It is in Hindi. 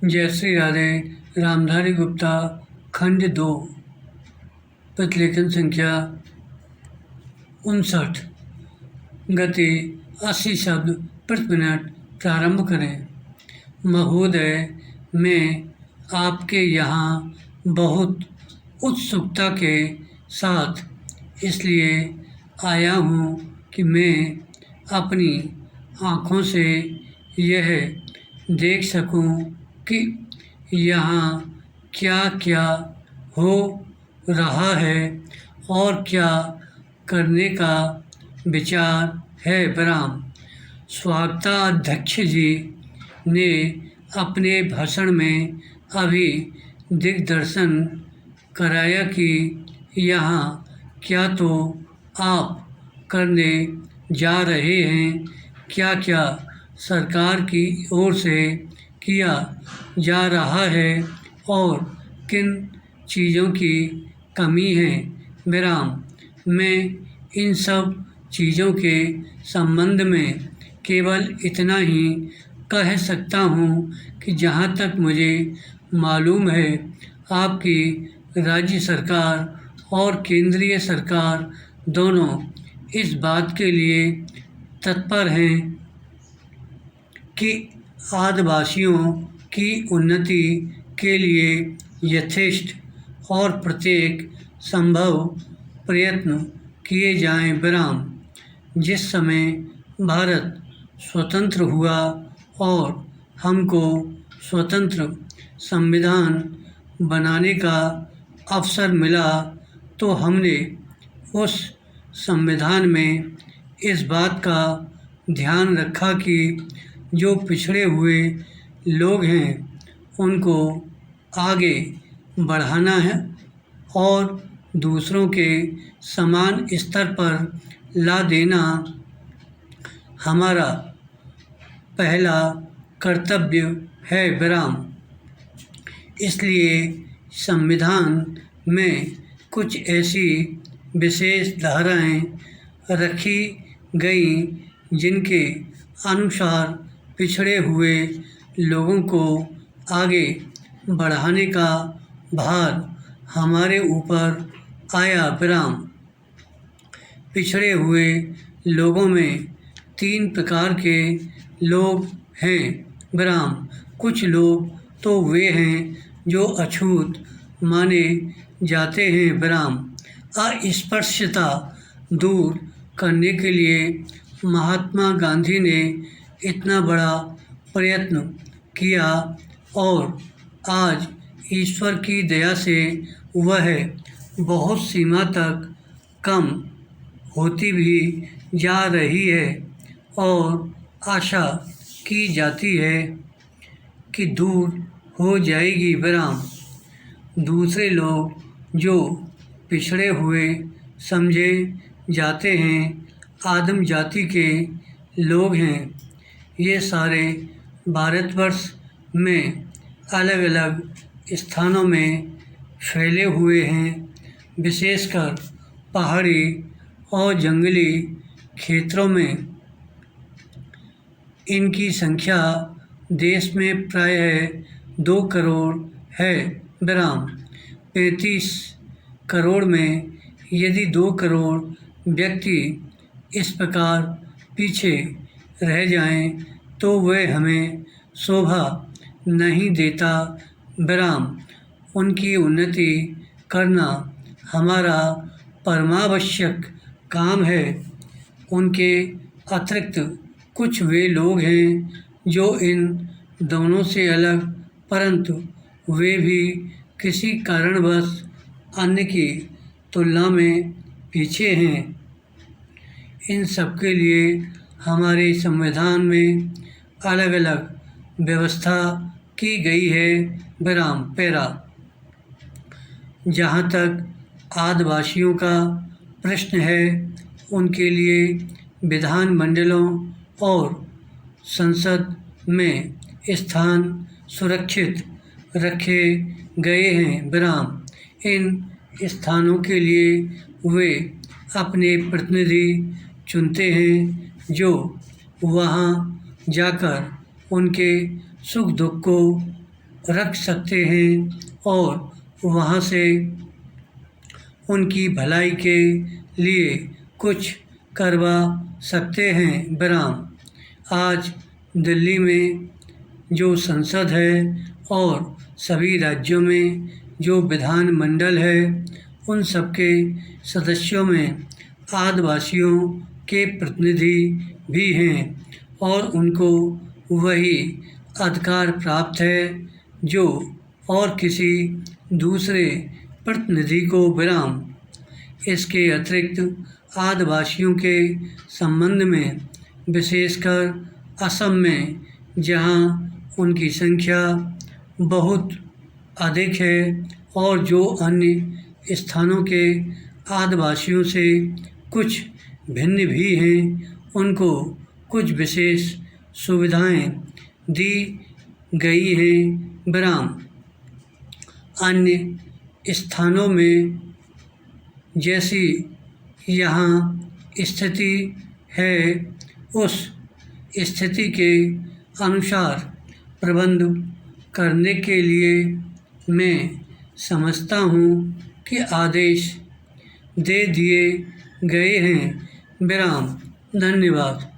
जयश्री राधे, रामधारी गुप्ता, खंड 2, प्रतिलेखन संख्या 59, गति 80 शब्द प्रति मिनट। प्रारंभ करें। महोदय, मैं आपके यहाँ बहुत उत्सुकता के साथ इसलिए आया हूँ कि मैं अपनी आँखों से यह देख सकूँ कि यहाँ क्या क्या हो रहा है और क्या करने का विचार है। बराम। स्वागताध्यक्ष जी ने अपने भाषण में अभी दिग्दर्शन कराया कि यहाँ क्या तो आप करने जा रहे हैं, क्या क्या सरकार की ओर से किया जा रहा है और किन चीज़ों की कमी है। विराम। मैं इन सब चीज़ों के संबंध में केवल इतना ही कह सकता हूँ कि जहाँ तक मुझे मालूम है, आपकी राज्य सरकार और केंद्रीय सरकार दोनों इस बात के लिए तत्पर हैं कि आदिवासियों की उन्नति के लिए यथेष्ट और प्रत्येक संभव प्रयत्न किए जाएं। विराम। जिस समय भारत स्वतंत्र हुआ और हमको स्वतंत्र संविधान बनाने का अवसर मिला, तो हमने उस संविधान में इस बात का ध्यान रखा कि जो पिछड़े हुए लोग हैं उनको आगे बढ़ाना है और दूसरों के समान स्तर पर ला देना हमारा पहला कर्तव्य है। विराम। इसलिए संविधान में कुछ ऐसी विशेष धाराएं रखी गई जिनके अनुसार पिछड़े हुए लोगों को आगे बढ़ाने का भार हमारे ऊपर आया। विराम। पिछड़े हुए लोगों में 3 प्रकार के लोग हैं। विराम। कुछ लोग तो वे हैं जो अछूत माने जाते हैं। विराम। अस्पृश्यता दूर करने के लिए महात्मा गांधी ने इतना बड़ा प्रयत्न किया और आज ईश्वर की दया से वह बहुत सीमा तक कम होती भी जा रही है और आशा की जाती है कि दूर हो जाएगी। विराम। दूसरे लोग जो पिछड़े हुए समझे जाते हैं आदिम जाति के लोग हैं। ये सारे भारतवर्ष में अलग अलग स्थानों में फैले हुए हैं, विशेषकर पहाड़ी और जंगली क्षेत्रों में। इनकी संख्या देश में प्रायः 2 करोड़ है। विराम। 35 करोड़ में यदि 2 करोड़ व्यक्ति इस प्रकार पीछे रह जाएं तो वह हमें शोभा नहीं देता। विराम। उनकी उन्नति करना हमारा परमावश्यक काम है। उनके अतिरिक्त कुछ वे लोग हैं जो इन दोनों से अलग, परंतु वे भी किसी कारणवश अन्य की तुलना में पीछे हैं। इन सब के लिए हमारे संविधान में अलग अलग व्यवस्था की गई है। विराम। पैरा। जहाँ तक आदिवासियों का प्रश्न है, उनके लिए विधान मंडलों और संसद में स्थान सुरक्षित रखे गए हैं। विराम। इन स्थानों के लिए वे अपने प्रतिनिधि चुनते हैं जो वहाँ जाकर उनके सुख दुख को रख सकते हैं और वहाँ से उनकी भलाई के लिए कुछ करवा सकते हैं। विराम। आज दिल्ली में जो संसद है और सभी राज्यों में जो विधानमंडल है, उन सबके सदस्यों में आदिवासियों के प्रतिनिधि भी हैं और उनको वही अधिकार प्राप्त है जो और किसी दूसरे प्रतिनिधि को। विराम। इसके अतिरिक्त आदिवासियों के संबंध में, विशेषकर असम में, जहाँ उनकी संख्या बहुत अधिक है और जो अन्य स्थानों के आदिवासियों से कुछ भिन्न भी हैं, उनको कुछ विशेष सुविधाएं दी गई हैं। विराम। अन्य स्थानों में जैसी यहाँ स्थिति है, उस स्थिति के अनुसार प्रबंध करने के लिए मैं समझता हूँ कि आदेश दे दिए गए हैं। विराम। धन्यवाद।